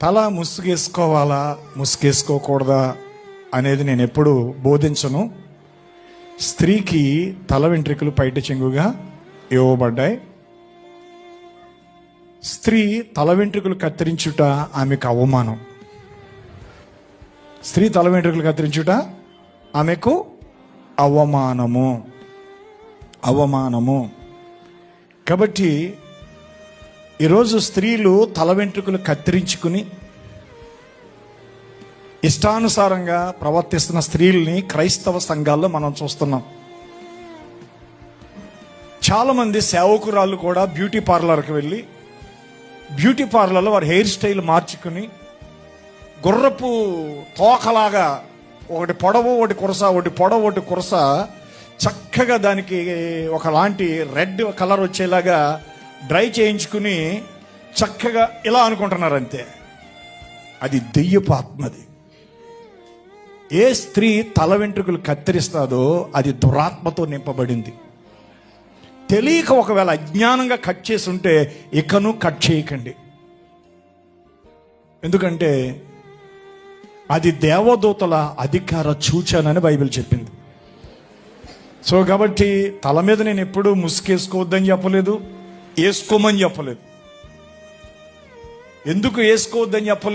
తల ముసుగేసుకోవాలా ముసుగేసుకోకూడదా అనేది నేను ఎప్పుడు బోధించను. స్త్రీకి తల వెంట్రుకలు పైట చెంగుగా ఇవ్వబడ్డాయి. స్త్రీ తల వెంట్రుకలు కత్తిరించుట ఆమెకు అవమానం. స్త్రీ తల వెంట్రుకలు కత్తిరించుట ఆమెకు అవమానము. కాబట్టి ఈరోజు స్త్రీలు తల వెంట్రుకలు కత్తిరించుకుని ఇష్టానుసారంగా ప్రవర్తిస్తున్న స్త్రీల్ని క్రైస్తవ సంఘాల్లో మనం చూస్తున్నాం. చాలామంది సేవకురాళ్ళు కూడా బ్యూటీ పార్లర్కి వెళ్ళి బ్యూటీ పార్లర్లో వారి హెయిర్ స్టైల్ మార్చుకుని గుర్రపు తోకలాగా ఒకటి పొడవు ఒకటి కురస, ఒకటి పొడవు ఒకటి కురస, చక్కగా దానికి ఒకలాంటి రెడ్ కలర్ వచ్చేలాగా డ్రై చేయించుకుని చక్కగా ఇలా అనుకుంటున్నారు. అంతే, అది దెయ్యపు ఆత్మది. ఏ స్త్రీ తల వెంట్రుకలు కత్తిరిస్తాదో అది దురాత్మతో నింపబడింది. తెలియక ఒకవేళ అజ్ఞానంగా కట్ చేసి ఉంటే ఇకను కట్ చేయకండి. ఎందుకంటే అది దేవదూతల అధికార సూచనని బైబిల్ చెప్పింది. సో కాబట్టి తల మీద నేను ఎప్పుడూ ముసుగేసుకోవద్దని చెప్పలేదు, వేసుకోమని చెప్పలేదు. ఎందుకు వేసుకోవద్దని చెప్పలేదు?